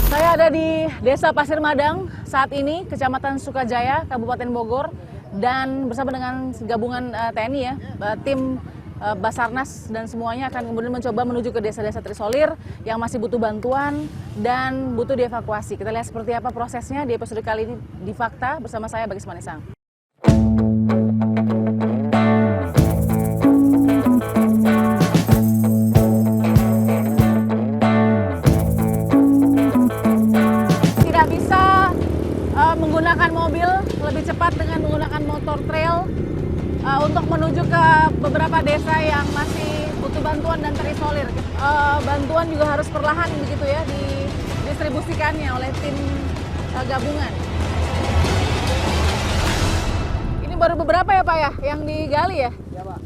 Saya ada di Desa Pasir Madang saat ini, Kecamatan Sukajaya, Kabupaten Bogor, dan bersama dengan gabungan TNI ya, tim Basarnas dan semuanya akan kemudian mencoba menuju ke desa-desa terisolir yang masih butuh bantuan dan butuh dievakuasi. Kita lihat seperti apa prosesnya di episode kali ini di Fakta bersama saya Bagas Manisang. Menggunakan mobil, lebih cepat dengan menggunakan motor trail untuk menuju ke beberapa desa yang masih butuh bantuan dan terisolir. Bantuan juga harus perlahan begitu ya didistribusikannya oleh tim gabungan. Ini baru beberapa ya Pak ya yang digali ya? Ya Pak.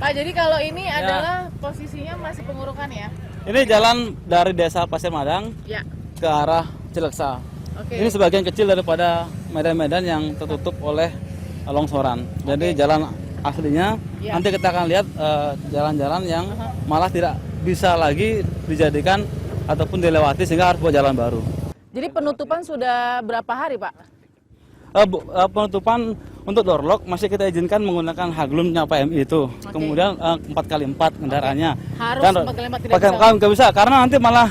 Jadi kalau ini adalah posisinya masih pengurukan ya? Ini jalan dari Desa Pasir Madang ke arah Cileksa. Ini sebagian kecil daripada medan-medan yang tertutup oleh longsoran. Jadi jalan aslinya nanti kita akan lihat jalan-jalan yang malah tidak bisa lagi dijadikan ataupun dilewati sehingga harus buat jalan baru. Jadi penutupan sudah berapa hari Pak? Penutupan untuk doorlock masih kita izinkan menggunakan haglumnya PMI itu. Kemudian 4x4 kendaraannya. Harus 4x4 tidak bisa karena nanti malah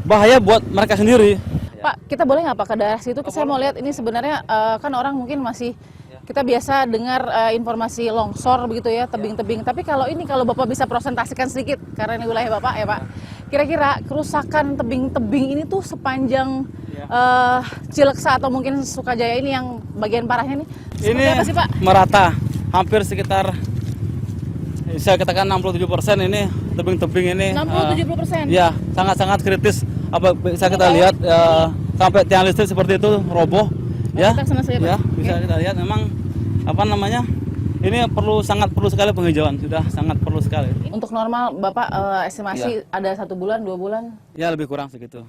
bahaya buat mereka sendiri. Pak, kita boleh nggak Pak ke daerah situ? Saya mau lihat ini sebenarnya kan orang mungkin masih kita biasa dengar informasi longsor begitu ya, tebing-tebing. Tapi kalau Bapak bisa presentasikan sedikit karena ini wilayah Bapak ya Pak. Kira-kira kerusakan tebing-tebing ini tuh sepanjang Cileksa atau mungkin Sukajaya ini yang bagian parahnya nih seperti apa sih Pak? Merata, hampir sekitar bisa katakan 67% ini tebing-tebing ini. 60-70%? Ya, sangat-sangat kritis. Apa bisa kita lihat sampai tiang listrik seperti itu roboh. Ya, bisa kita lihat memang ini sangat perlu sekali penghijauan, sudah sangat perlu sekali. Untuk normal Bapak estimasi ada 1 bulan, 2 bulan? Ya lebih kurang segitu.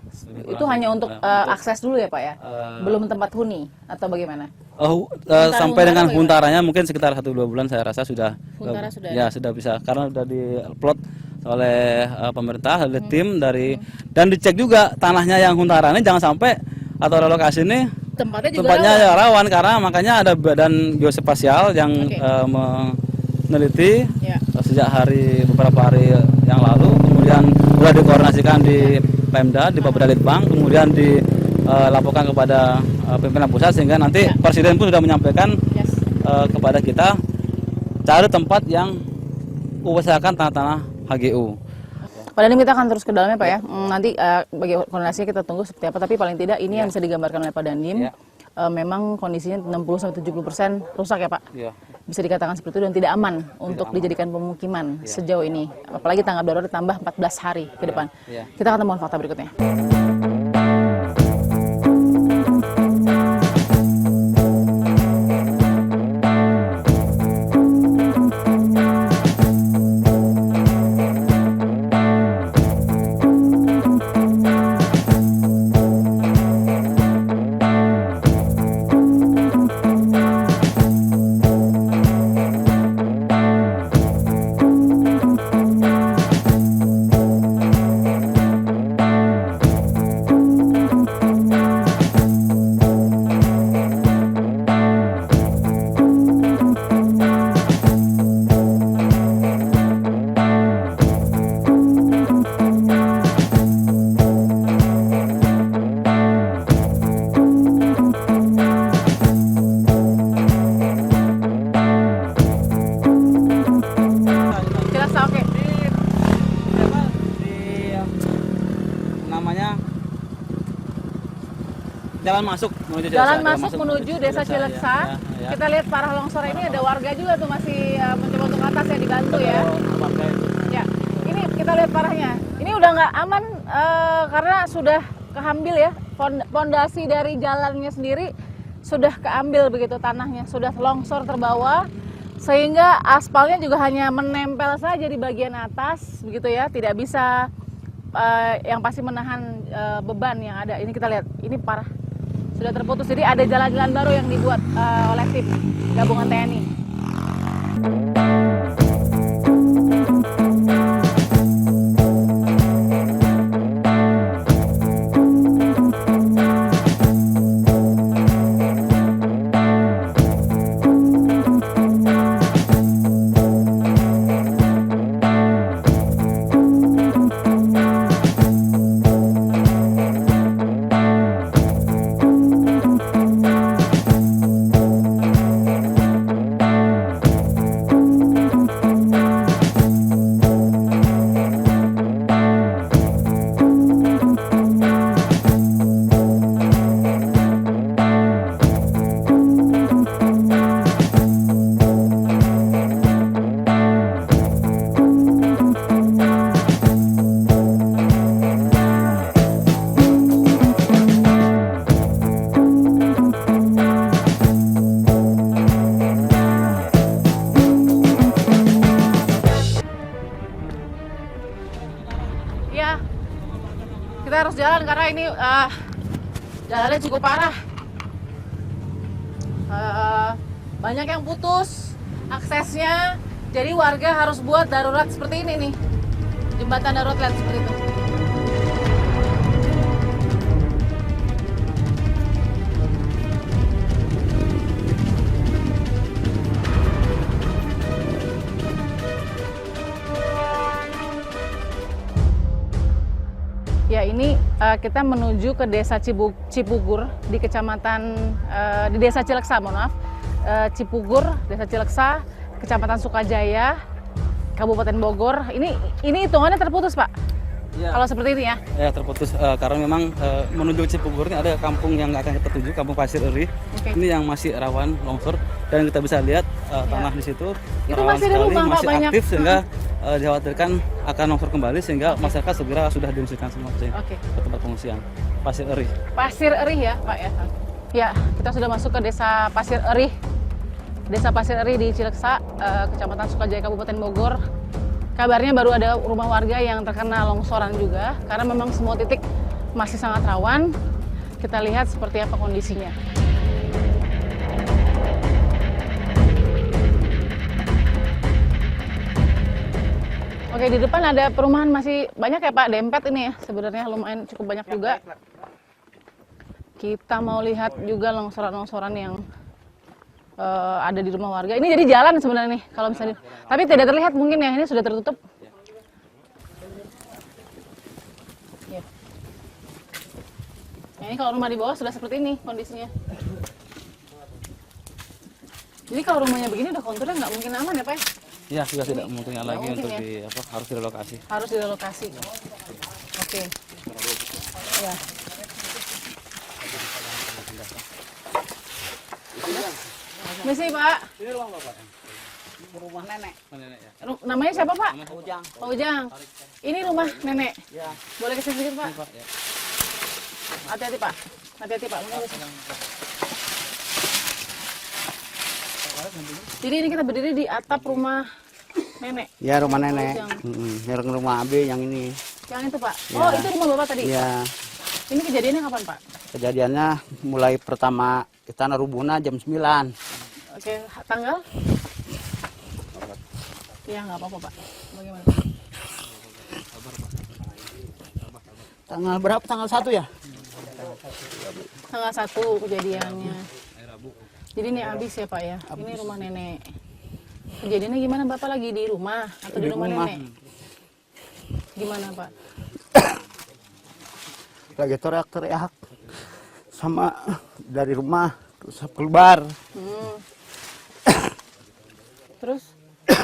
Itu hanya untuk akses dulu ya Pak ya? Belum tempat huni atau bagaimana? Sampai dengan huntaranya mungkin sekitar 1-2 bulan saya rasa sudah. Huntara sudah ya sudah bisa karena sudah diplot oleh pemerintah, oleh tim dan dicek juga tanahnya yang huntaranya jangan sampai atau relokasi ini tempatnya rawan karena makanya ada badan geospasial yang meneliti sejak beberapa hari yang lalu, kemudian sudah dikoordinasikan di Pemda, di Bapeda Litbang, kemudian dilaporkan kepada pimpinan pusat sehingga nanti Presiden pun sudah menyampaikan kepada kita cari tempat yang usahakan tanah-tanah HGU. Pak Dandim, kita akan terus ke dalamnya Pak ya. Nanti bagi koordinasinya kita tunggu seperti apa. Tapi paling tidak ini yang bisa digambarkan oleh Pak Dandim. Memang kondisinya 60-70% rusak ya Pak. Bisa dikatakan seperti itu dan tidak aman untuk dijadikan pemukiman sejauh ini. Apalagi tanggap darurat ditambah 14 hari ke depan. Kita akan temukan fakta berikutnya. Jalan masuk menuju Desa Cileksa. Kita lihat parah longsor ini ada warga juga tuh masih mencoba untuk atas ya, dibantu ya. Ya, ini kita lihat parahnya. Ini udah nggak aman karena sudah kehambil ya. Pondasi dari jalannya sendiri sudah keambil begitu tanahnya, sudah longsor terbawa, sehingga aspalnya juga hanya menempel saja di bagian atas begitu ya, tidak bisa yang pasti menahan beban yang ada. Ini kita lihat, ini parah, sudah terputus. Jadi ada jalan-jalan baru yang dibuat oleh tim gabungan TNI. Ya, kita harus jalan karena ini jalannya cukup parah. Banyak yang putus aksesnya, jadi warga harus buat darurat seperti ini nih, jembatan darurat lihat seperti itu. Ya, ini kita menuju ke desa Cipugur di kecamatan di desa Cileksa, mohon maaf, Cipugur, desa Cileksa, kecamatan Sukajaya, Kabupaten Bogor. Ini hitungannya terputus, Pak. Ya. Kalau seperti ini ya? Ya, terputus karena memang menuju Cipugur ini ada kampung yang nggak akan kita tuju, kampung Pasir Eri. Okay. Ini yang masih rawan longsor dan kita bisa lihat tanah di situ rawan sekali, rumah, masih Pak, aktif sehingga dikhawatirkan akan longsor kembali sehingga masyarakat segera sudah diungsikan semua ke tempat pengungsian Pasir Eri. Pasir Eri ya, Pak ya? Ya, kita sudah masuk ke desa Pasir Eri. Desa Pasir Eri di Cileksa, kecamatan Sukajaya, Kabupaten Bogor. Kabarnya baru ada rumah warga yang terkena longsoran juga, karena memang semua titik masih sangat rawan. Kita lihat seperti apa kondisinya. Oke, di depan ada perumahan masih banyak ya Pak, dempet ini ya, sebenarnya lumayan cukup banyak juga. Kita mau lihat juga longsoran-longsoran yang ada di rumah warga. Ini jadi jalan sebenarnya nih, kalau misalnya. Tapi tidak terlihat mungkin ya, ini sudah tertutup. Ya. Nah, ini kalau rumah di bawah sudah seperti ini kondisinya. Jadi kalau rumahnya begini udah konturnya nggak mungkin aman ya Pak? Ya, sudah tidak mungkin lagi untuk ya. Harus direlokasi. Harus direlokasi. Oke. Ya. Misi Pak. Ini rumah Bapak. Rumah nenek. Nenek ya. Namanya siapa Pak? Pak Ujang. Pak Ujang. Ini rumah nenek. Ya. Boleh kesini sedikit Pak? Ya. Hati-hati Pak. Hati-hati Pak. Jadi ini kita berdiri di atap rumah nenek. Ya, rumah nenek. Yang rumah Abi yang ini. Yang itu Pak. Ya. Oh, itu rumah Bapak tadi. Iya. Ini kejadiannya kapan Pak? Kejadiannya mulai pertama tanah rubuhnya jam 9. Oke, tanggal? Iya, nggak apa-apa Pak. Bagaimana? Tanggal berapa? Tanggal 1 ya? Tanggal 1 kejadiannya. Jadi ini habis ya Pak ya? Ini rumah nenek. Kejadiannya gimana Bapak lagi di rumah atau di rumah nenek? Gimana Pak? Lagi teriak-teriak sama dari rumah terus keluar. Terus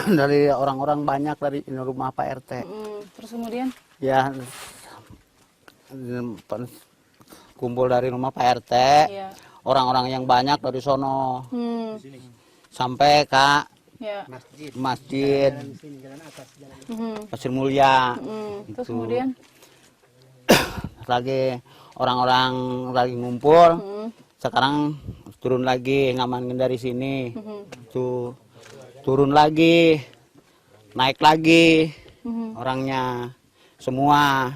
dari orang-orang banyak dari rumah Pak RT. Terus kemudian? Ya kumpul dari rumah Pak RT. Iya. Orang-orang yang banyak dari sono. Sampai ke masjid. Pasir Mulia. Terus kemudian? Lagi orang-orang lagi ngumpul. Sekarang turun lagi ngamanin dari sini. Tuh turun lagi, naik lagi orangnya semua.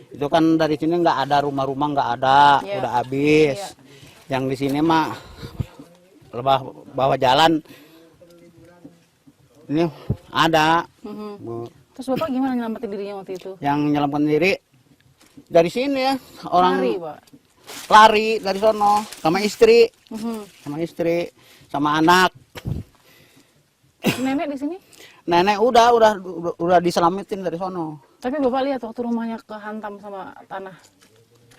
Itu kan dari sini nggak ada rumah-rumah, nggak ada, udah habis. Yang di sini mah bawah jalan ini ada. Terus Bapak gimana nyelamatin dirinya waktu itu? Yang nyelamatkan diri dari sini ya, orang Lari, Pak. lari dari sono sama istri, sama anak. Nenek di sini? Nenek udah diselamatin dari sono. Tapi Bapak lihat waktu rumahnya kehantam sama tanah.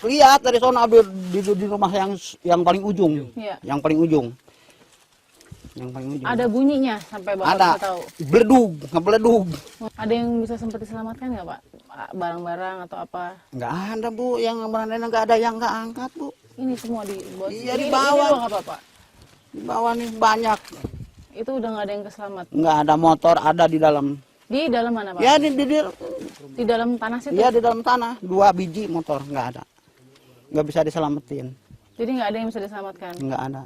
Lihat dari sono ambil di rumah yang paling ujung. Iya. Yang paling ujung. Ada bunyinya sampai Bapak Ada. bisa tahu. Ngebeledug. Ada yang bisa sempat diselamatkan nggak, Pak? Barang-barang atau apa? Nggak ada, Bu. Yang berenang nggak ada yang nggak angkat, Bu. Ini semua di bawah. Iya, Ini di bawah. doang apa, Pak? Di bawah nih banyak. Itu udah nggak ada yang keselamat. Nggak ada motor, ada di dalam. Di dalam mana, Pak? Ya Di dalam tanah situ. ya di dalam tanah. 2 biji motor nggak ada. Nggak bisa diselamatin. Jadi nggak ada yang bisa diselamatkan. Nggak ada.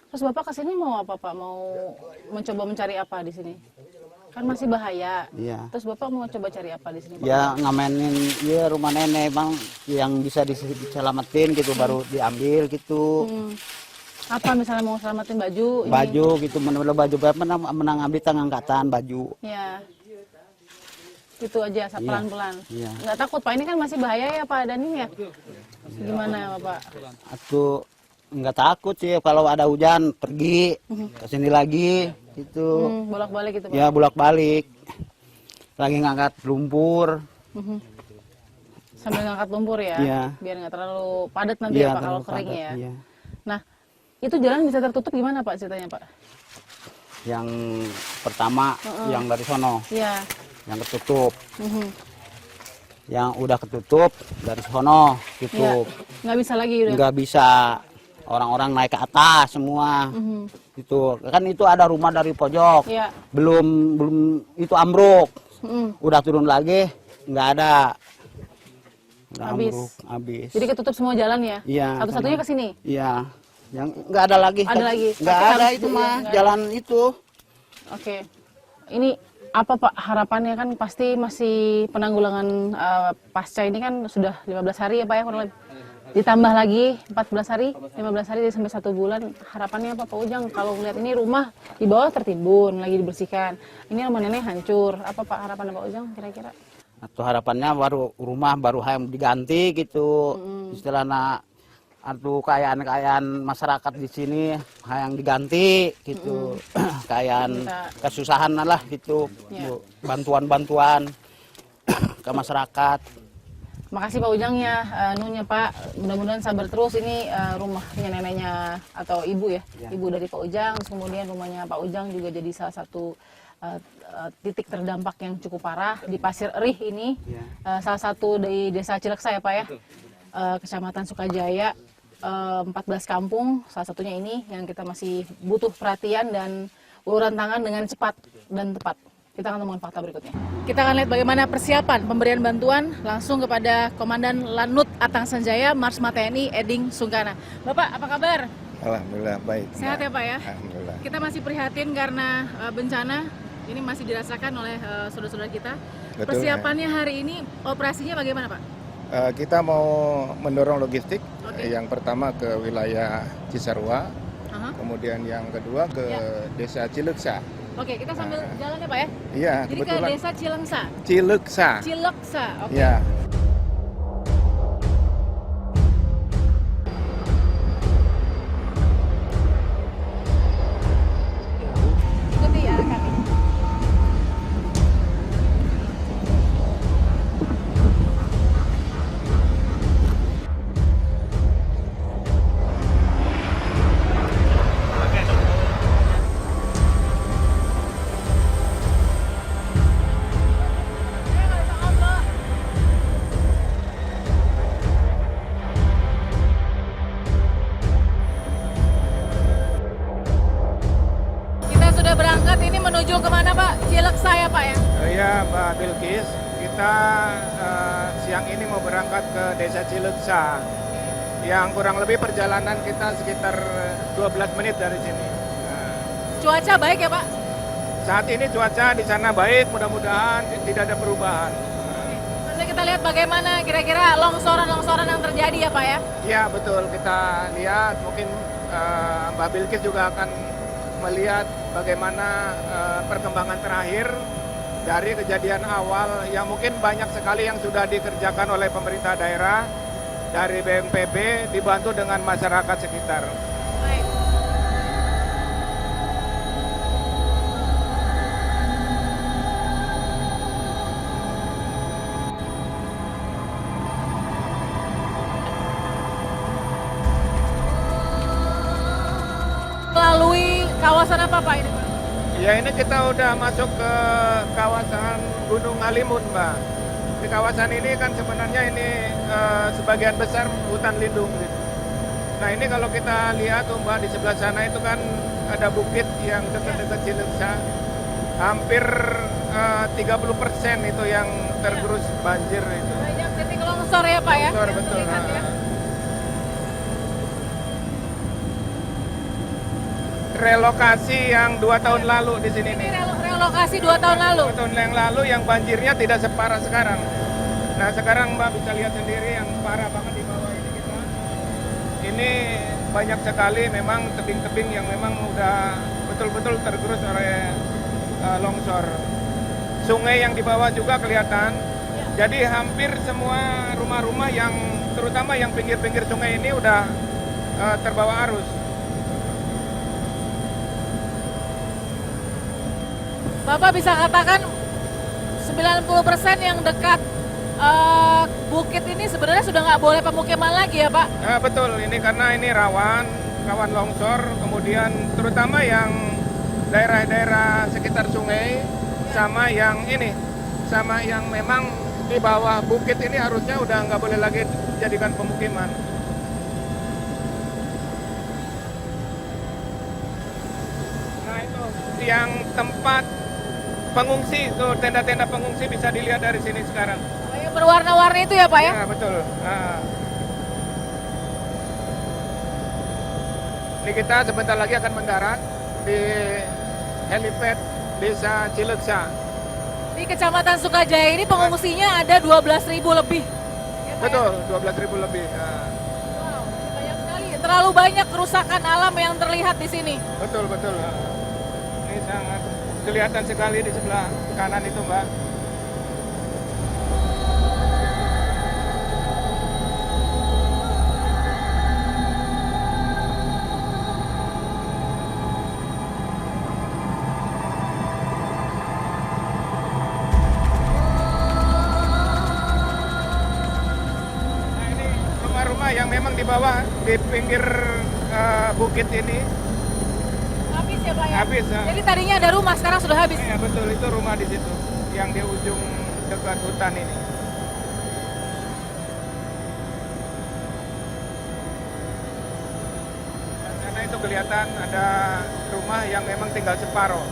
Terus Bapak kesini mau apa, Pak? Mau mencoba mencari apa di sini? Kan masih bahaya. Iya. Terus Bapak mau coba cari apa di sini, Pak? Ya ngamenin ya rumah nenek bang yang bisa diselamatin gitu baru diambil gitu. Apa misalnya mau selamatin baju? Ini? Baju gitu bener-bener baju menang ambil angkatan baju. Ya. Itu aja, pelan-pelan. Iya. Nggak takut, Pak? Ini kan masih bahaya ya, Pak Danin ya? Gimana, Bapak? Atau nggak takut sih kalau ada hujan pergi ke sini lagi gitu. Bolak-balik gitu, Pak? Ya bolak-balik. Lagi ngangkat lumpur. Sambil ngangkat lumpur ya? Iya. Biar nggak terlalu padat nanti Iya, ya, Pak, kalau terlalu kering padat, ya? iya. Nah, itu jalan bisa tertutup gimana, Pak, ceritanya, Pak? Yang pertama yang dari sono Iya. yang ketutup. Yang udah ketutup dari sono tutup. Nggak bisa lagi udah? Nggak bisa, orang-orang naik ke atas semua. Itu kan itu ada rumah dari pojok. Iya. Belum itu ambruk. Udah turun lagi nggak ada. Udah Habis. ambruk, habis. Jadi ketutup semua jalan ya? Iya. Satu-satunya ke sini? Iya. Yang nggak ada lagi. Ada lagi? Nggak Tapi ada harus itu dulu, mah nggak ada. jalan itu. Oke. Ini apa, Pak, harapannya? Kan pasti masih penanggulangan pasca ini kan sudah 15 hari ya, Pak ya, kurang lebih. Ditambah lagi 14 hari, 15 hari sampai 1 bulan. Harapannya apa, Pak Ujang? Kalau melihat ini rumah di bawah tertimbun, lagi dibersihkan. Ini rumah nenek hancur. Apa, Pak, harapannya Pak Ujang kira-kira? Atau harapannya rumah baru hayam diganti gitu. Istilahnya atau kekayaan masyarakat di sini hayang diganti gitu. Kekayaan kesusahan lah gitu. Iya. Bantuan-bantuan ke masyarakat. Makasih Pak Ujang ya, nunya Pak. Mudah-mudahan sabar terus. Ini rumahnya neneknya atau ibu ya, ibu dari Pak Ujang. Terus kemudian rumahnya Pak Ujang juga jadi salah satu titik terdampak yang cukup parah di Pasir Rih ini. Salah satu dari desa Cileksa ya Pak ya, Kecamatan Sukajaya. 14 kampung, salah satunya ini yang kita masih butuh perhatian dan uluran tangan dengan cepat dan tepat. Kita akan temukan fakta berikutnya. Kita akan lihat bagaimana persiapan pemberian bantuan langsung kepada Komandan Lanut Atang Sanjaya Marsma TNI Eding Sungkana. Bapak, apa kabar? Alhamdulillah baik. Sehat ya Pak ya? Alhamdulillah. Kita masih prihatin karena bencana ini masih dirasakan oleh saudara-saudara kita. Betul, Persiapannya hari ini, operasinya bagaimana Pak? Kita mau mendorong logistik. Yang pertama ke wilayah Cisarua, kemudian yang kedua ke desa Cileksa. Oke, kita sambil jalan ya Pak ya? Iya, Jadi kebetulan. ke desa Cilengsa. Cileksa. Cileksa, oke. Ya. Ikuti ya kami. Kita sudah berangkat ini menuju kemana Pak? Cileksa ya Pak ya? Iya, Pak Bilkis. Kita siang ini mau berangkat ke desa Cileksa yang kurang lebih perjalanan kita sekitar 12 menit dari sini. Cuaca baik ya Pak? Saat ini cuaca di sana baik, mudah-mudahan tidak ada perubahan. Nanti kita lihat bagaimana kira-kira longsoran-longsoran yang terjadi ya Pak ya? Iya betul, kita lihat mungkin Mbak Bilkis juga akan melihat bagaimana perkembangan terakhir dari kejadian awal yang mungkin banyak sekali yang sudah dikerjakan oleh pemerintah daerah dari BNPB dibantu dengan masyarakat sekitar. Baik. Melalui kawasan apa Pak ini Pak? Ya ini kita udah masuk ke kawasan Gunung Halimun, Mbak. Di kawasan ini kan sebenarnya ini sebagian besar hutan lindung. Gitu. Nah ini kalau kita lihat tuh Mbak di sebelah sana itu kan ada bukit yang dekat-dekat Cilengsa. Hampir 30% itu yang tergerus banjir itu. Banyak titik longsor ya Pak ya? Longsor, Yang betul. terlihat ya. Relokasi yang 2 tahun lalu di sini Ini nih. relokasi 2 tahun lalu. 2 tahun yang lalu yang banjirnya tidak separah sekarang. Nah sekarang Mbak bisa lihat sendiri yang parah banget di bawah ini kita. Ini banyak sekali memang tebing-tebing yang memang udah betul-betul tergerus oleh longsor. Sungai yang di bawah juga kelihatan. Jadi hampir semua rumah-rumah yang terutama yang pinggir-pinggir sungai ini udah terbawa arus. Bapak bisa katakan 90% yang dekat bukit ini sebenarnya sudah nggak boleh pemukiman lagi ya Pak? Betul, ini karena ini rawan longsor, kemudian terutama yang daerah-daerah sekitar sungai sama yang memang di bawah bukit ini harusnya udah nggak boleh lagi dijadikan pemukiman. Nah itu yang tempat pengungsi, tuh tenda-tenda pengungsi bisa dilihat dari sini sekarang. Yang berwarna-warni itu ya Pak ya? Ya betul. Ini kita sebentar lagi akan mendarat di helipad Desa Cilengsa. Di Kecamatan Sukajaya ini pengungsinya ada 12.000 lebih. Ya, Pak, Betul, 12.000 lebih. Wow, banyak sekali. Terlalu banyak kerusakan alam yang terlihat di sini. Betul. Ini sangat kelihatan sekali di sebelah kanan itu, Mbak. Nah, ini rumah-rumah yang memang di bawah, di pinggir bukit ini. Habis ya Pak ya? Habis. Jadi tadinya ada rumah, sekarang sudah habis. Ya betul, itu rumah di situ yang di ujung dekat hutan ini. Dan karena itu kelihatan ada rumah yang memang tinggal separuh.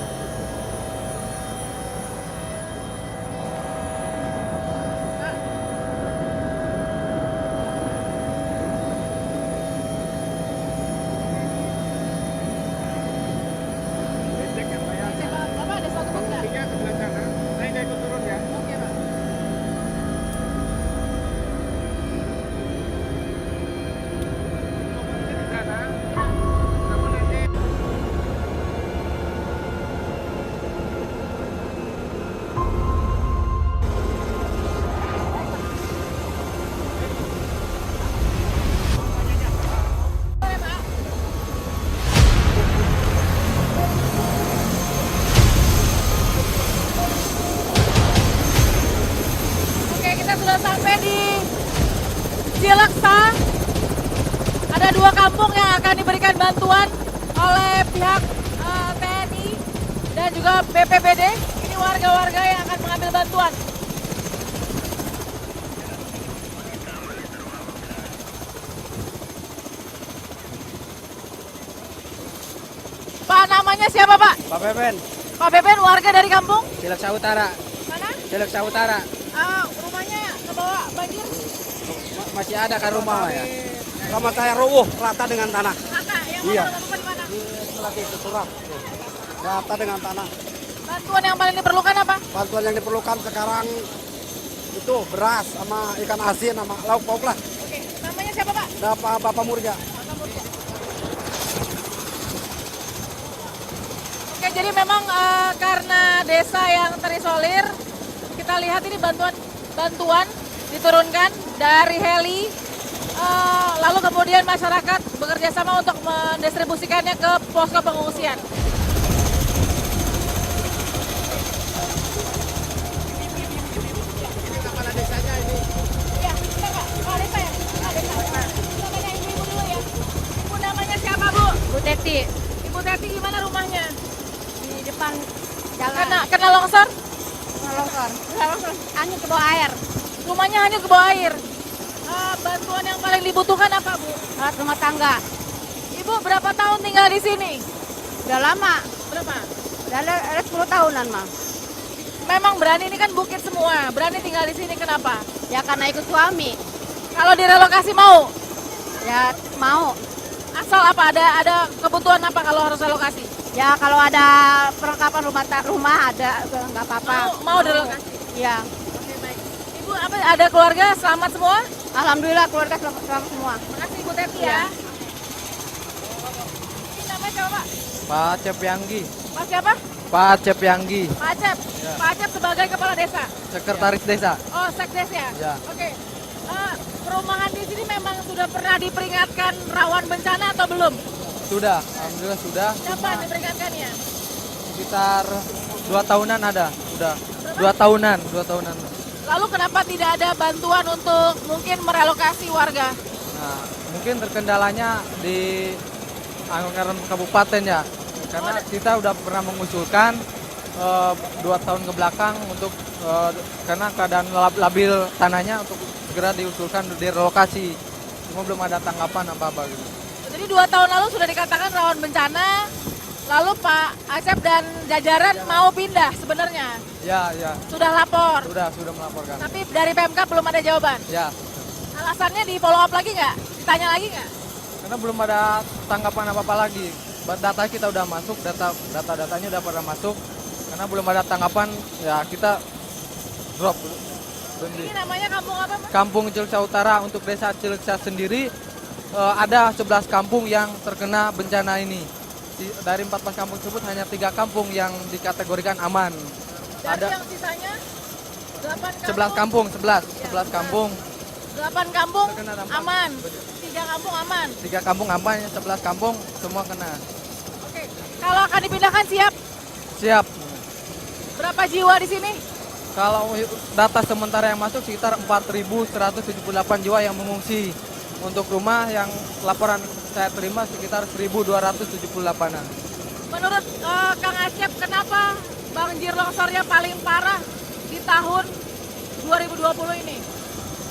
Becek yang bayar. Bapak ada satu benda. Pengungsinya sebelah sana. Saya nggak ikut turun ya. Oke Pak. Pengungsi di sana. Namun nanti Boleh Pak? Oke, kita sudah sampai di Cilengsa. Ada 2 kampung yang akan diberikan bantuan oleh pihak TNI dan juga BPBD. Ini warga-warga yang akan mengambil bantuan. Pak, namanya siapa Pak? Pak Beben, Pak Beben, warga dari kampung? Cilengsa Utara, Mana? Cilengsa Utara. Rumahnya ke bawah banjir? Masih ada kan rumah Pak, ya? Rumah saya roboh rata dengan tanah. Rata, yang Iya. mana rumah di mana? Lagi keturap. Rata dengan tanah. Bantuan yang paling diperlukan apa? Bantuan yang diperlukan sekarang itu beras sama ikan asin sama lauk pauk lah. Oke, namanya siapa Pak? Bapak Murja. Oke, jadi memang karena desa yang terisolir, kita lihat ini bantuan diturunkan dari heli, lalu kemudian masyarakat bekerja sama untuk mendistribusikannya ke posko pengungsian. Iya, bentar, Pak. Kepala desa ya? Kepala desa. Kita tanya ibu-ibu dulu ya. Ibu namanya siapa, Bu? Bu Teti Ibu Teti gimana rumahnya? di depan jalan Kena longsor? longsor. Hanyut ke bawah air. Rumahnya hanyut ke bawah air. Bantuan yang paling dibutuhkan apa, Bu? Alat rumah tangga. Ibu berapa tahun tinggal di sini? Udah lama. Berapa? Udah ada 10 tahunan mah. Memang berani, ini kan bukit semua. Berani tinggal di sini kenapa? Ya karena ikut suami. Kalau direlokasi mau? Ya mau. Asal apa? Ada kebutuhan apa kalau harus relokasi? Ya kalau ada perlengkapan rumah ada nggak apa-apa. Mau direlokasi? Ya. Oke, baik. Ibu apa ada keluarga selamat semua? Alhamdulillah keluarga selamat semua. Makasih Ibu Teti ya. Ya. Ini namanya siapa, Pak? Pak Acep Yanggi. Pak siapa? Pak Acep Yanggi, Pak Acep. Pak Acep sebagai kepala desa. Sekretaris Desa. Oh, sekdes ya? Ya. Oke. Perumahan di sini memang sudah pernah diperingatkan rawan bencana atau belum? Sudah, alhamdulillah sudah. Kapan diperingatkannya? Sekitar 2 tahunan ada, sudah. 2 tahunan. Lalu kenapa tidak ada bantuan untuk mungkin merelokasi warga? Nah, mungkin terkendalanya di anggaran kabupaten ya. Karena kita udah pernah mengusulkan 2 tahun ke belakang untuk karena keadaan labil tanahnya untuk segera diusulkan direlokasi. Cuma belum ada tanggapan apa-apa gitu. Jadi 2 tahun lalu sudah dikatakan rawan bencana, lalu Pak Acep dan jajaran mau pindah sebenarnya. Ya. Sudah lapor, Sudah melaporkan. tapi dari PMK belum ada jawaban. Ya. Alasannya di follow up lagi nggak? Ditanya lagi nggak? Karena belum ada tanggapan apa-apa lagi. Data kita udah masuk, data-datanya udah pada masuk. Karena belum ada tanggapan, ya kita drop. Ini namanya kampung apa, Mas? Kampung Cileuksa Utara untuk desa Cileuksa sendiri ada 11 kampung yang terkena bencana ini. Dari 14 kampung tersebut hanya 3 kampung yang dikategorikan aman. Dan Ada yang sisanya 8 11 kampung, 11 kampung. 8 kampung Terkena dampak. aman, 3 kampung aman. 3 kampung aman, 11 kampung semua kena. Oke, kalau akan dipindahkan siap? Siap. Berapa jiwa di sini? Kalau data sementara yang masuk sekitar 4.178 jiwa yang mengungsi. Untuk rumah yang laporan saya terima sekitar 1.278-an. Menurut Kang Acep, kenapa banjir longsornya paling parah di tahun 2020 ini?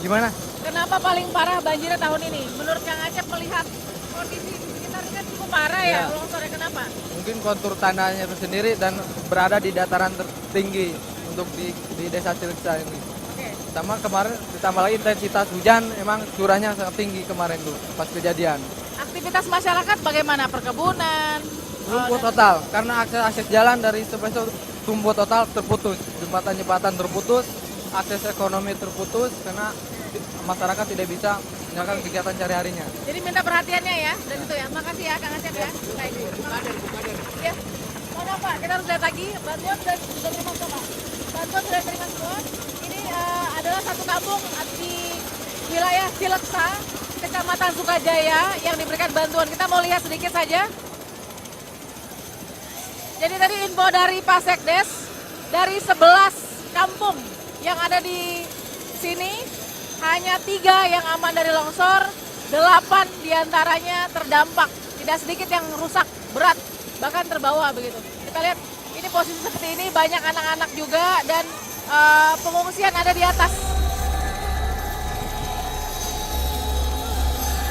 Gimana? Kenapa paling parah banjirnya tahun ini? Menurut Kang Acep melihat kondisi di sekitar ini kan cukup parah ya, Ya. longsornya kenapa? Mungkin kontur tanahnya itu sendiri dan berada di dataran tertinggi untuk di desa Cileuksa ini. Oke. Sama kemarin ditambah lagi intensitas hujan emang curahnya sangat tinggi kemarin tuh pas kejadian. Aktivitas masyarakat bagaimana? Perkebunan? Lumpuh total karena akses jalan dari sebelah tumbuh total terputus, jembatan terputus, akses ekonomi terputus karena masyarakat tidak bisa menjalankan kegiatan sehari-harinya. Jadi minta perhatiannya ya, dan itu ya. Makasih ya Kang Acep ya. Baik. Ya. Mohon maaf Pak, kita harus lihat lagi. Bantuan sudah terima semua Pak. Bantuan sudah terima semua. Ini adalah satu kampung di wilayah Cileuksa, Kecamatan Sukajaya yang diberikan bantuan. Kita mau lihat sedikit saja. Jadi tadi info dari Pak Sekdes, dari 11 kampung yang ada di sini, hanya 3 yang aman dari longsor, 8 diantaranya terdampak. Tidak sedikit yang rusak berat, bahkan terbawa begitu. Kita lihat ini posisi seperti ini, banyak anak-anak juga dan pengungsian ada di atas.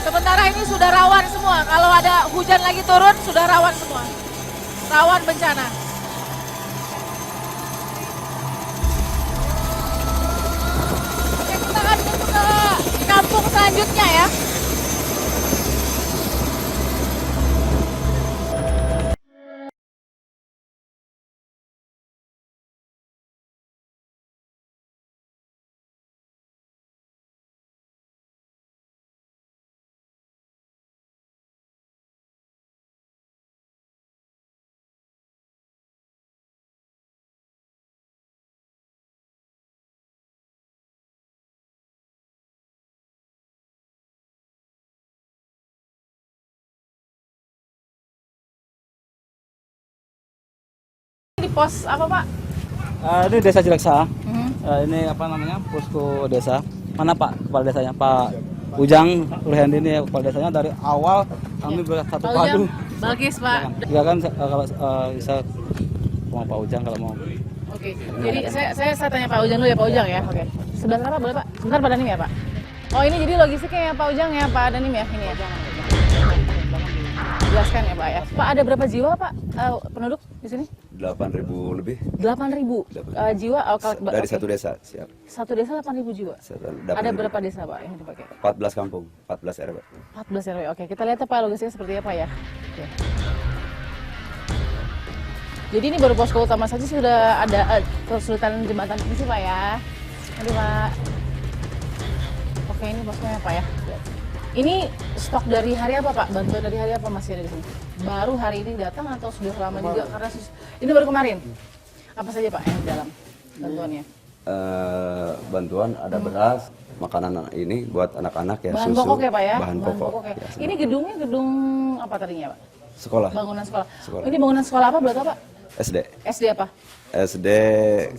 Sementara ini sudah rawan semua, kalau ada hujan lagi turun sudah rawan semua. Rawan bencana. Oke, kita akan menuju ke kampung selanjutnya ya. pos apa Pak? Ini Desa Cileksa. Mhm. Ini apa namanya, posko desa. Mana Pak kepala desanya? Pak Ujang Ruhendi ini kepala desanya. Dari awal kami bersatu Pak padu. Ujang, Balkis Pak. Silakan kalau bisa mau Pak Ujang kalau mau. Oke, jadi saya tanya Pak Ujang dulu ya Pak Ujang ya. Oke. Sebentar Pak, boleh Pak? Sebentar Pak Danim ya Pak. Oh ini jadi logistiknya ya Pak Ujang ya Pak Danim ya ini ya. Jelaskan ya Pak ya. Pak ada berapa jiwa Pak penduduk di sini? 8.000 lebih 8.000 jiwa. dari satu desa, siap. Satu desa 8.000 jiwa. Ada berapa desa Pak yang dipakai? 14 kampung, 14 RW. 14 RW. Oke, kita lihat ya Pak logistiknya seperti apa ya. Oke. Jadi ini baru posko utama saja sudah ada kesulitan jembatan ini sih Pak ya. Aduh Pak. Oke ini poskonya Pak ya. Ini stok dari hari apa Pak? Bantuan dari hari apa masih ada di sini? Baru hari ini datang atau sudah lama juga? Karena ini baru kemarin. Apa saja Pak yang di dalam bantuannya? Bantuan ada beras, makanan ini buat anak-anak ya, Bahan susu. pokok ya Pak ya? Bahan pokok. ya. Ya, Ini gedungnya gedung apa tadinya Pak? sekolah, Bangunan sekolah. Sekolah. Ini bangunan sekolah apa berarti Pak? SD, SD apa? SD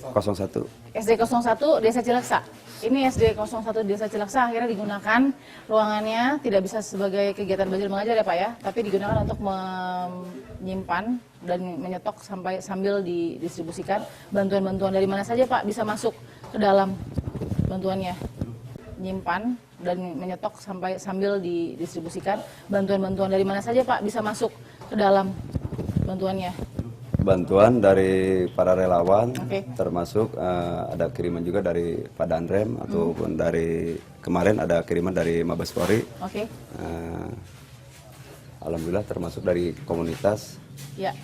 01. SD 01 Desa Cileksa. Ini SD 01 Desa Cileksa akhirnya digunakan ruangannya tidak bisa sebagai kegiatan belajar mengajar ya Pak ya, tapi digunakan untuk menyimpan dan menyetok sambil didistribusikan. Bantuan-bantuan dari mana saja Pak bisa masuk ke dalam bantuannya? Nyimpan dan menyetok sambil didistribusikan. Bantuan-bantuan dari mana saja Pak bisa masuk ke dalam bantuannya? Bantuan dari para relawan, Oke. termasuk ada kiriman juga dari Pak Danrem ataupun dari kemarin ada kiriman dari Mabes Polri. Oke. Alhamdulillah termasuk dari komunitas, Ya.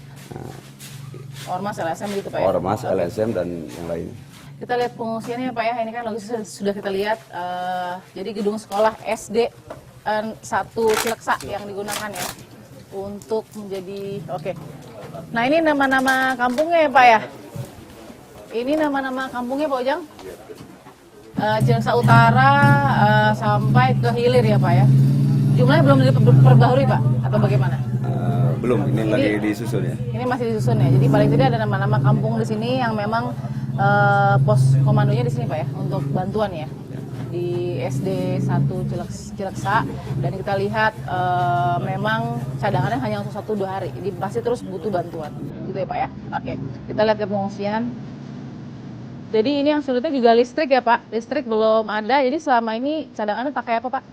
Ormas LSM gitu Pak ya? Ormas, LSM dan yang lain. Kita lihat pengungsiannya Pak ya, ini kan logisnya sudah kita lihat. Jadi gedung sekolah SD 1 Cileksa yang digunakan ya untuk menjadi oke. Nah ini nama-nama kampungnya ya Pak ya. Ini nama-nama kampungnya Pak Ujang. Cileksa Utara sampai ke hilir ya Pak ya. Jumlahnya belum diperbaharui Pak atau bagaimana? Belum, ini lagi disusun ya. Ini masih disusun ya. Jadi paling tidak ada nama-nama kampung di sini yang memang pos komandonya di sini Pak ya untuk bantuan ya di SD 1 Cileksa, dan kita lihat memang cadangannya hanya untuk 1-2 hari, jadi pasti terus butuh bantuan gitu ya Pak ya. Oke, kita lihat ke pengungsian. Jadi ini yang sulitnya juga listrik ya Pak, listrik belum ada, jadi selama ini cadangannya pakai apa Pak?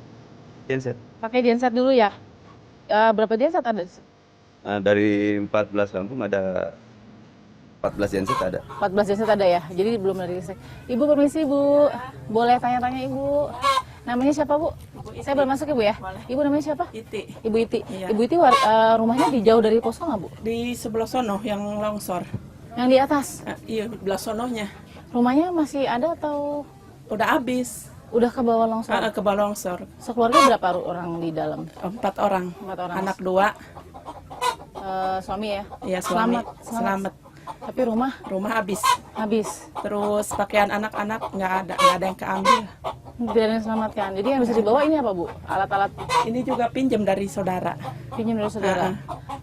Genset. Pakai genset dulu ya. Berapa genset ada? Dari 14 kampung ada 14 genset ada. 14 genset ada ya, jadi belum ada listrik. Ibu permisi Bu, boleh tanya-tanya Ibu. Namanya siapa Bu? Saya boleh masuk Ibu ya? Ibu namanya siapa? Iti. Ibu Iti. Iya. Ibu Iti rumahnya di jauh dari posko nggak Bu? Di sebelah sono yang longsor. Yang di atas. Iya, di belah sononya. Rumahnya masih ada atau Udah habis. udah ke bawah longsor? Ke bawah longsor. Sekeluarga berapa orang di dalam? 4 orang. 4 orang. Anak 2. Suami ya? Iya, suami. Selamat. Tapi rumah Rumah habis. habis. Terus pakaian anak-anak nggak ada yang keambil. Tidak ada yang selamatkan. Jadi yang bisa dibawa ini apa Bu? Alat-alat Ini juga pinjam dari saudara. pinjam dari saudara.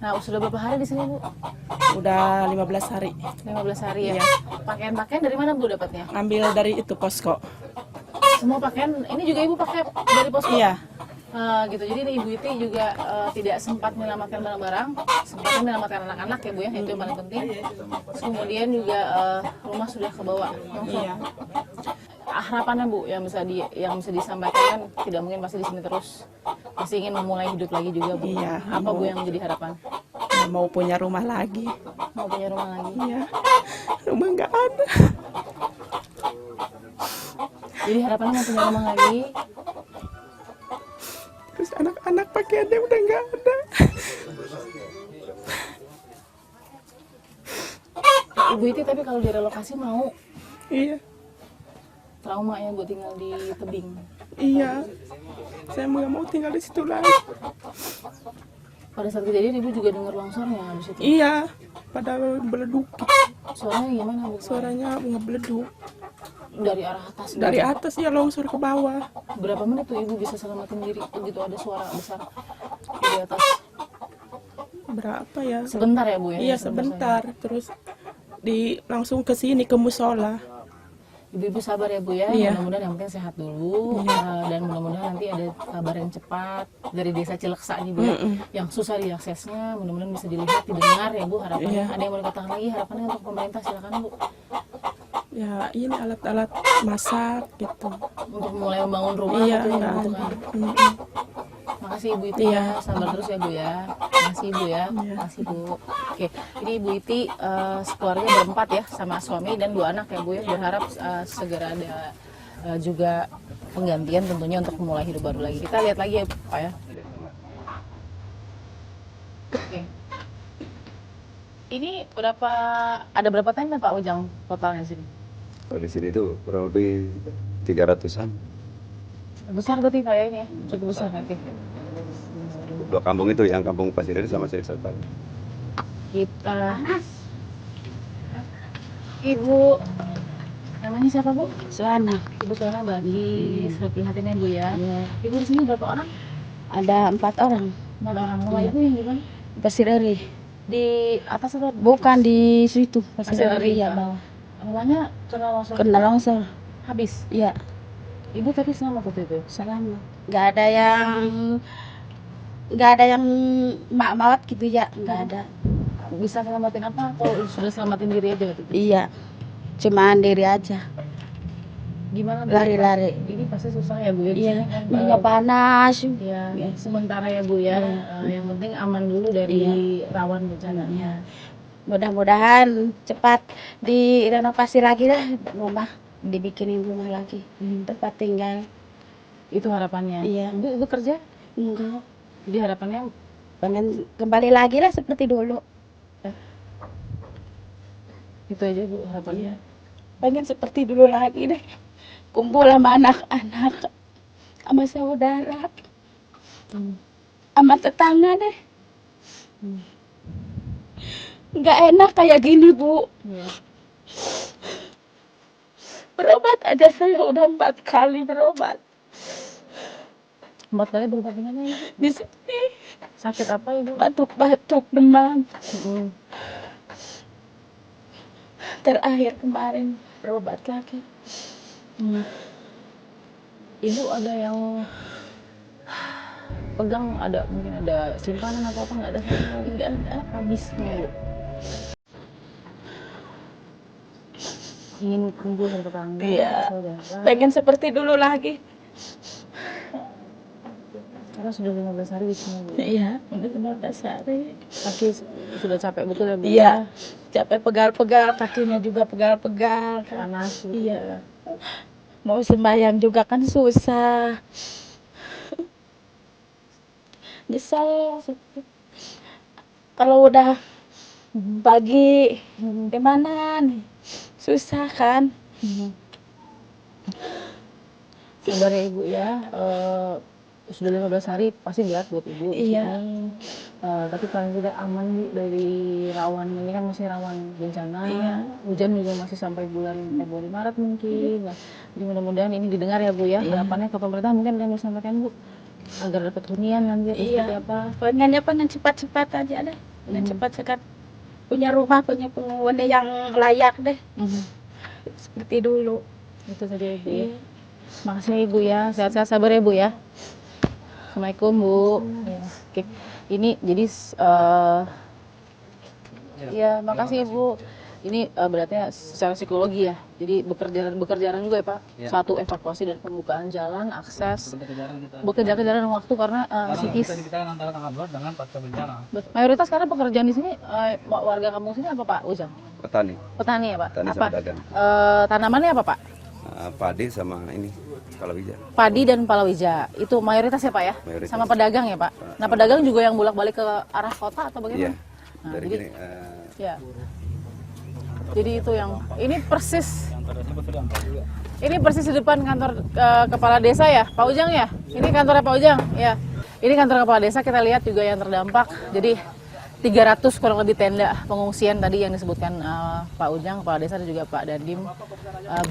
Nah, sudah berapa hari di sini Bu? Udah 15 hari. 15 hari ya. Iya. Pakaian-pakaian dari mana Bu dapatnya? Ambil dari itu posko. Semua pakaian ini juga Ibu pakai dari posko? Iya. Gitu. Jadi ini Ibu Iti juga tidak sempat menyelamatkan barang-barang, sempat menyelamatkan anak-anak ya Bu ya, itu yang paling penting. Terus kemudian juga rumah sudah ke bawah. Iya. Harapannya Bu yang bisa disampaikan kan tidak mungkin pasti di sini terus. Pasti ingin memulai hidup lagi juga Bu. Iya. Apa Bu yang menjadi harapan? Mau punya rumah lagi. Mau punya rumah lagi. Iya. Rumah nggak ada. Jadi harapannya mau punya rumah lagi. Terus anak-anak pakaiannya udah nggak ada. Ibu Iti tapi kalau direlokasi mau Iya. trauma ya buat tinggal di tebing. Iya. Saya nggak mau tinggal di situ lagi. Pada saat kejadian Ibu juga dengar longsornya habis itu. Iya. Pada beleduk. Suaranya gimana Bu? Suaranya ngebeleduk. Dari arah atas. Dari atas ya longsor ke bawah. Berapa menit tuh Ibu bisa selamatin diri begitu ada suara besar di atas? Berapa ya? Sebentar ya Bu ya? Iya sebentar. Terus langsung ke sini ke musola. Ibu-ibu sabar ya Bu ya, Iya. mudah-mudahan yang penting sehat dulu, dan mudah-mudahan nanti ada kabar yang cepat dari desa Cileksa nih Bu ya, yang susah diaksesnya, mudah-mudahan bisa dilihat, didengar ya Bu harapannya. Iya. Ada yang mau dikatakan lagi harapannya untuk pemerintah, silakan Bu. Ya ini alat-alat masak gitu. Untuk mulai membangun rumah Iya, gitu yang nggak dibutuhkan. ada. Makasih Ibu Iti Iya. ya, sabar terus ya Bu ya. Makasih Ibu ya, Iya. makasih Bu. Oke, ini Ibu Iti sekeluarga berempat ya, sama suami dan 2 anak ya Bu ya. Berharap segera ada juga penggantian tentunya untuk memulai hidup baru lagi. Kita lihat lagi ya Pak ya. Oke. Ini ada berapa tenda Pak Ujang totalnya sini? Kalau di sini itu kurang lebih 300-an. Besar berarti Pak ya ini ya? Cukup besar nanti. 2 kampung itu, yang kampung Pasir Ris sama Siriksatar. Kita Ibu namanya siapa Bu? Suana. Ibu Suana bagi surat prihatin ya Bu ya. Ibu di sini berapa orang? Ada 4 orang. 4 orang. Rumah Ibu yang di mana? Pasir Eri. Di atas atau Bukan di situ. Pasir Eri ya ya? bawah. Rumahnya kena longsor. Kena longsor. Habis. Iya. Ibu tapi selamat waktu itu. Selama. Gak ada yang mak-mawat gitu ya. Gak ada. Bisa selamatin apa? Atau sudah selamatin diri aja waktu itu? Iya. Cuman diri aja. Gimana Bu? Lari-lari. Ini pasti susah ya Bu ya? Di Iya. sini kan, Minyak panas. ya, sementara ya Bu ya. Yang penting aman dulu dari rawan bencana. Iya. Mudah-mudahan cepat direnovasi lagi lah rumah, dibikinin rumah lagi, tempat tinggal. Itu harapannya. Iya. Ibu kerja? Enggak. Jadi harapannya Pengen kembali lagi lah seperti dulu. itu aja Bu harapannya. Pengen seperti dulu lagi deh. Kumpul sama anak-anak, sama saudara, sama tetangga deh. Nggak enak kayak gini Bu. Iya. Berobat aja saya udah 4 kali berobat. 4 kali berobat dengan ini. Di sini Sakit apa Ibu? batuk-batuk, demam. Mm. Terakhir kemarin berobat lagi. Ibu ada yang pegang, ada mungkin ada simpanan atau apa nggak ada sama sekali? Nggak ada. Habis semua Bu. Ingin kumpul dengan tetangga, Iya. saudara. Pengen seperti dulu lagi. Karena sudah 15 hari di sini Bu. Iya, udah 15 hari. Kaki sudah capek betul ya Bu. Iya, capek pegal-pegal, kakinya juga pegal-pegal. Panas. gitu. Iya. Mau sembahyang juga kan susah. Nyesel. Kalau udah pagi, gimana nih? Susah kan? Sabar ya Ibu ya. Sudah 15 hari pasti berat buat Ibu. Iya. Tapi paling tidak aman Bu, dari rawan, ini kan masih rawan bencana. Iya. Hujan juga masih sampai bulan Februari Maret mungkin. Nah, jadi mudah-mudahan ini didengar ya Bu ya. Harapannya ke pemerintah mungkin ada yang bisa sampaikan Bu, agar dapat hunian nanti atau seperti apa. Pengen cepat-cepat aja deh. Pengen cepat-cepat punya rumah, punya penghuni yang layak deh. Seperti dulu. Itu saja Ibu ya. Makasih ya Ibu ya. Sehat-sehat, sabar ya Bu ya. Assalamualaikum Bu. Ya. Oke. Ini jadi ya makasih Ibu. Ini berarti secara psikologi ya. Jadi bekerja juga ya Pak. Satu evakuasi dan pembukaan jalan, akses. Bekerja-kerjaan waktu karena psikis. Antara tanggal dengan pasca bencana. Mayoritas sekarang pekerjaan di sini warga kampung sini apa Pak Ujang? Petani, Petani ya Pak. petani Apa? sama dagang. Tanamannya apa Pak? Padi sama ini, palawija. Padi dan palawija. Itu mayoritas ya Pak ya? Mayoritas. Sama pedagang ya Pak? Nah pedagang juga yang bolak-balik ke arah kota atau Iya, bagaimana? Nah, dari jadi, gini. ya. Jadi itu yang, ini persis di depan kantor kepala desa ya, Pak Ujang ya? Ini kantornya Pak Ujang, ya. Ini kantor kepala desa, kita lihat juga yang terdampak. Jadi 300 kurang lebih tenda pengungsian tadi yang disebutkan Pak Ujang, kepala desa dan juga Pak Dandim.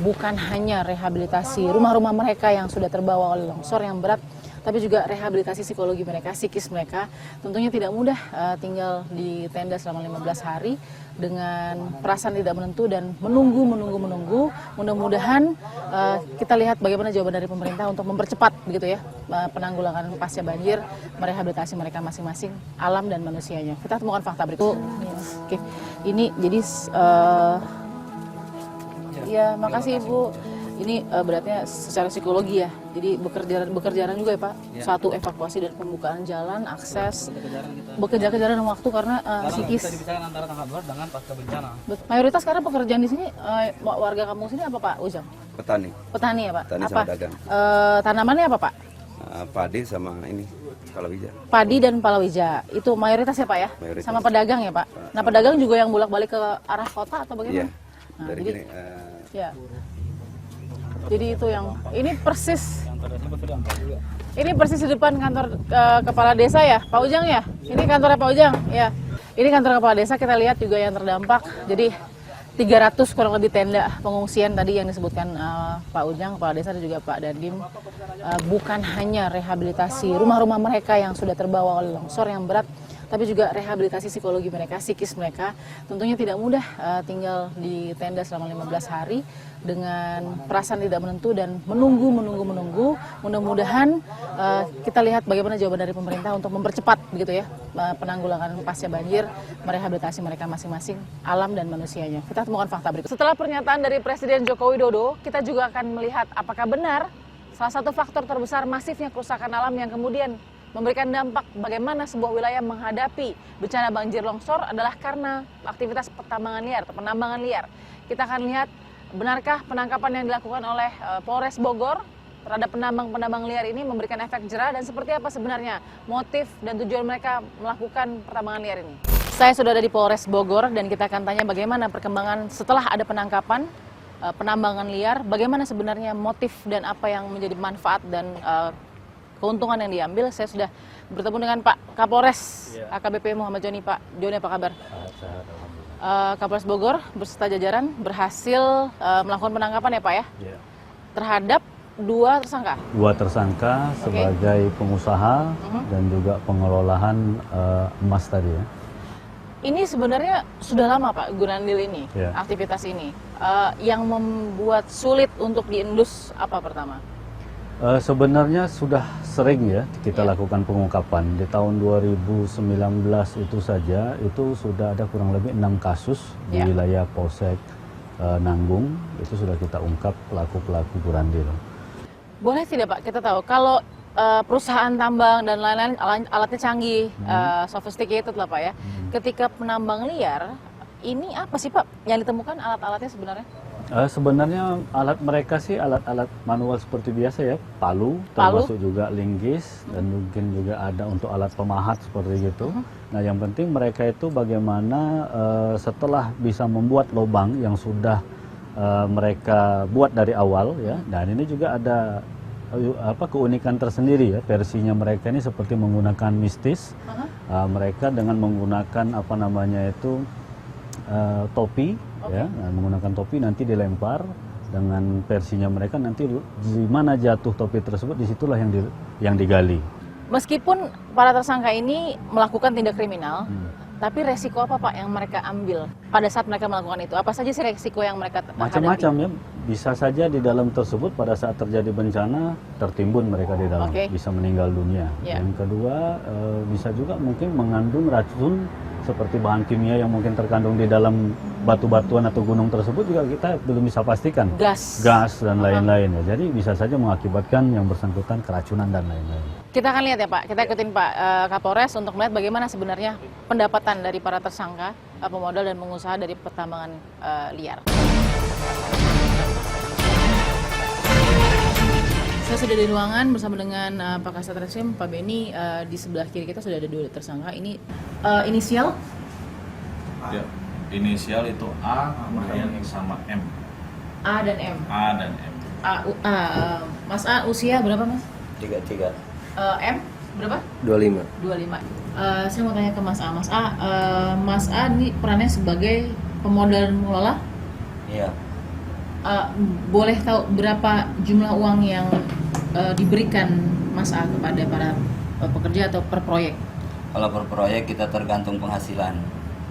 Bukan hanya rehabilitasi rumah-rumah mereka yang sudah terbawa oleh longsor yang berat, tapi juga rehabilitasi psikologi mereka, psikis mereka. Tentunya tidak mudah tinggal di tenda selama 15 hari dengan perasaan tidak menentu dan menunggu. Mudah-mudahan kita lihat bagaimana jawaban dari pemerintah untuk mempercepat begitu ya penanggulangan pasca banjir, merehabilitasi mereka masing-masing, alam dan manusianya. Kita temukan fakta berikut. Oke, ini jadi ya makasih Ibu. Ini beratnya secara psikologi ya. Jadi bekerjaan juga ya Pak. Ya. Satu evakuasi dan pembukaan jalan, akses, bekerja-kerjaan dan waktu karena psikis. Kita dibicarakan antara tanggap darurat dengan pasca bencana. Mayoritas sekarang pekerjaan di sini warga kampung sini apa Pak Ujang? Petani. Petani ya Pak. Petani apa? sama dagang. Tanamannya apa Pak? Padi sama ini palawija. Padi dan palawija itu mayoritas ya Pak ya? Mayoritas. Sama pedagang ya Pak? Nah pedagang juga yang bolak-balik ke arah kota atau bagaimana? Iya. Nah, Dari jadi, sini. ya. Jadi itu yang ini persis. Ini persis di depan kantor kepala desa ya, Pak Ujang ya. Ini kantornya Pak Ujang ya. Ini kantor kepala desa, kita lihat juga yang terdampak. Jadi 300 kurang lebih tenda pengungsian tadi yang disebutkan Pak Ujang, kepala desa dan juga Pak Dandim. Bukan hanya rehabilitasi rumah-rumah mereka yang sudah terbawa oleh longsor yang berat, tapi juga rehabilitasi psikologi mereka, psikis mereka. Tentunya tidak mudah tinggal di tenda selama 15 hari dengan perasaan tidak menentu dan menunggu. Mudah-mudahan kita lihat bagaimana jawaban dari pemerintah untuk mempercepat begitu ya penanggulangan pasca banjir, merehabilitasi mereka masing-masing, alam dan manusianya. Kita temukan fakta berikut. Setelah pernyataan dari Presiden Joko Widodo, kita juga akan melihat apakah benar salah satu faktor terbesar masifnya kerusakan alam yang kemudian memberikan dampak bagaimana sebuah wilayah menghadapi bencana banjir longsor adalah karena aktivitas pertambangan liar atau penambangan liar. Kita akan lihat benarkah penangkapan yang dilakukan oleh Polres Bogor terhadap penambang liar ini memberikan efek jera dan seperti apa sebenarnya motif dan tujuan mereka melakukan pertambangan liar ini. Saya sudah ada di Polres Bogor dan kita akan tanya bagaimana perkembangan setelah ada penangkapan penambangan liar, bagaimana sebenarnya motif dan apa yang menjadi manfaat dan keuntungan yang diambil. Saya sudah bertemu dengan Pak Kapolres AKBP Muhammad Joni. Pak Joni, apa kabar? Kapolres Bogor beserta jajaran berhasil melakukan penangkapan ya Pak ya? Terhadap 2 tersangka? 2 tersangka sebagai pengusaha dan juga pengelolaan emas tadi ya. Ini sebenarnya sudah lama Pak Gunandil ini, aktivitas ini. Yang membuat sulit untuk diendus apa pertama? Sebenarnya sudah sering ya kita lakukan pengungkapan. Di tahun 2019 itu saja itu sudah ada kurang lebih 6 kasus di wilayah Polsek Nanggung. Itu sudah kita ungkap pelaku-pelaku Gunandil. Boleh tidak Pak kita tahu kalau perusahaan tambang dan lain-lain alatnya canggih, sophisticated lah Pak ya. Ketika penambang liar, ini apa sih Pak yang ditemukan alat-alatnya sebenarnya? Sebenarnya alat mereka sih alat-alat manual seperti biasa ya, palu, termasuk juga linggis dan mungkin juga ada untuk alat pemahat seperti gitu. Nah yang penting mereka itu bagaimana setelah bisa membuat lubang yang sudah mereka buat dari awal ya, dan ini juga ada keunikan tersendiri ya, versinya mereka ini seperti menggunakan mistis. Mereka dengan menggunakan apa namanya itu topi ya, menggunakan topi nanti dilempar dengan versinya mereka, nanti di mana jatuh topi tersebut disitulah yang digali. Meskipun para tersangka ini melakukan tindak kriminal, tapi resiko apa Pak yang mereka ambil pada saat mereka melakukan itu? Apa saja sih resiko yang mereka hadapi? Macam-macam ya, bisa saja di dalam tersebut pada saat terjadi bencana tertimbun mereka di dalam, bisa meninggal dunia. Yang kedua bisa juga mungkin mengandung racun seperti bahan kimia yang mungkin terkandung di dalam batu-batuan atau gunung tersebut juga kita belum bisa pastikan. Gas dan lain-lain ya. Jadi bisa saja mengakibatkan yang bersangkutan keracunan dan lain-lain. Kita akan lihat ya Pak, kita ikutin Pak Kapolres untuk melihat bagaimana sebenarnya pendapatan dari para tersangka, pemodal dan pengusaha dari pertambangan liar. Saya sudah di ruangan bersama dengan Pak Kasat Reskrim, Pak Beni. Di sebelah kiri kita sudah ada 2 tersangka. Ini inisial? Ya, inisial itu A kemudian sama M. A dan M. A dan M. Mas A usia berapa Mas? 33. M berapa? 25. 25. Saya mau tanya ke Mas A. Mas A ini perannya sebagai pemodal dan pengelola? Iya. Boleh tahu berapa jumlah uang yang diberikan Mas A kepada para pekerja atau per proyek? Kalau per proyek kita tergantung penghasilan.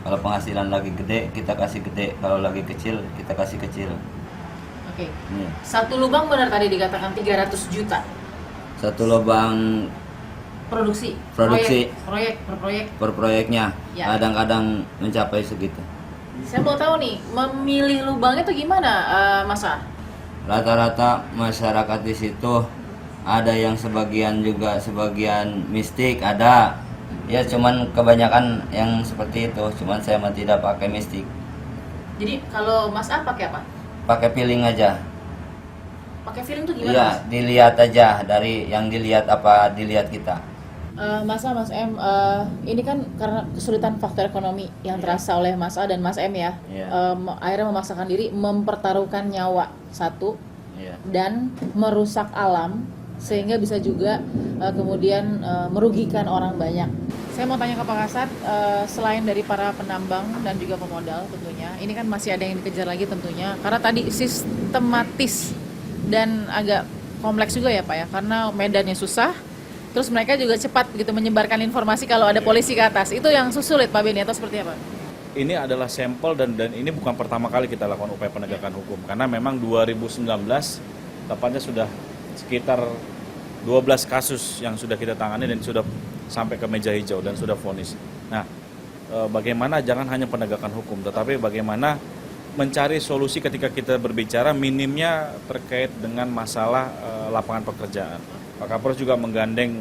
Kalau penghasilan lagi gede, kita kasih gede. Kalau lagi kecil, kita kasih kecil. Oke. Satu lubang benar tadi dikatakan 300 juta. Satu lubang Produksi. Proyek per proyek. Per proyeknya Ya. kadang-kadang mencapai segitu. Saya mau tahu nih, memilih lubangnya itu gimana, Mas A? Rata-rata masyarakat di situ ada yang sebagian mistik, ada. Ya cuman kebanyakan yang seperti itu, cuman saya mah tidak pakai mistik. Jadi kalau Mas A pakai apa? Pakai feeling aja. Pakai feeling tuh gimana? Iya, Mas? dilihat aja dari yang dilihat apa dilihat kita. Mas A, Mas M, ini kan karena kesulitan faktor ekonomi yang terasa oleh Mas A dan Mas M ya, akhirnya memaksakan diri mempertaruhkan nyawa satu dan merusak alam sehingga bisa juga kemudian merugikan orang banyak. Saya mau tanya ke Pak Kasat, selain dari para penambang dan juga pemodal tentunya, ini kan masih ada yang dikejar lagi tentunya, karena tadi sistematis dan agak kompleks juga ya Pak ya, karena medannya susah. Terus mereka juga cepat begitu menyebarkan informasi kalau ada polisi ke atas. Itu yang sulit Pak Beni atau seperti apa? Ini adalah sampel dan ini bukan pertama kali kita lakukan upaya penegakan hukum. Karena memang 2019 tepatnya sudah sekitar 12 kasus yang sudah kita tangani dan sudah sampai ke meja hijau dan sudah vonis. Nah, bagaimana jangan hanya penegakan hukum, tetapi bagaimana mencari solusi ketika kita berbicara minimnya terkait dengan masalah lapangan pekerjaan. Pak Kapolres juga menggandeng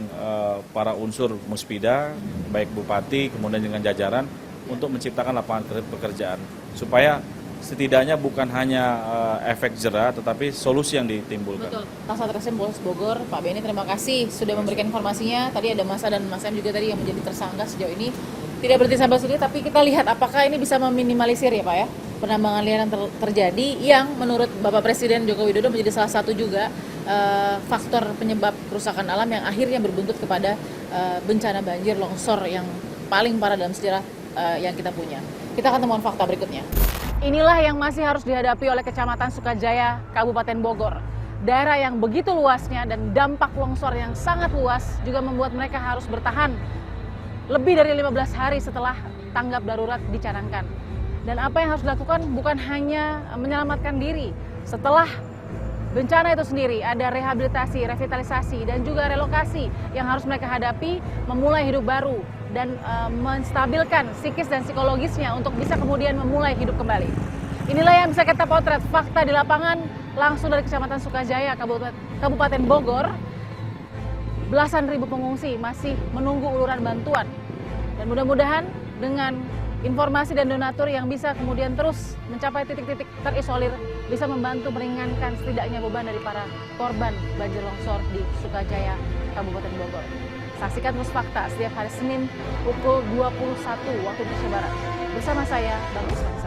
para unsur Muspida, baik Bupati, kemudian dengan jajaran, untuk menciptakan lapangan pekerjaan. Supaya setidaknya bukan hanya efek jera, tetapi solusi yang ditimbulkan. Betul. Kasat Reskrim Polres Bogor, Pak Beni, terima kasih sudah memberikan informasinya. Tadi ada Mas A dan Mas M juga tadi yang menjadi tersangka sejauh ini. Tidak berhenti sampai sini, tapi kita lihat apakah ini bisa meminimalisir ya Pak ya, penambangan liar yang terjadi yang menurut Bapak Presiden Joko Widodo menjadi salah satu juga faktor penyebab kerusakan alam yang akhirnya berbuntut kepada bencana banjir longsor yang paling parah dalam sejarah yang kita punya. Kita akan temukan fakta berikutnya. Inilah yang masih harus dihadapi oleh Kecamatan Sukajaya, Kabupaten Bogor. Daerah yang begitu luasnya dan dampak longsor yang sangat luas juga membuat mereka harus bertahan lebih dari 15 hari setelah tanggap darurat dicanangkan. Dan apa yang harus dilakukan bukan hanya menyelamatkan diri. Setelah bencana itu sendiri ada rehabilitasi, revitalisasi, dan juga relokasi yang harus mereka hadapi, memulai hidup baru dan menstabilkan psikis dan psikologisnya untuk bisa kemudian memulai hidup kembali. Inilah yang bisa kita potret fakta di lapangan langsung dari Kecamatan Sukajaya, Kabupaten Bogor. Belasan ribu pengungsi masih menunggu uluran bantuan. Dan mudah-mudahan dengan informasi dan donatur yang bisa kemudian terus mencapai titik-titik terisolir bisa membantu meringankan setidaknya beban dari para korban banjir longsor di Sukajaya, Kabupaten Bogor. Saksikan terus fakta setiap hari Senin pukul 21 waktu Indonesia Barat. Bersama saya, Bang Ismail.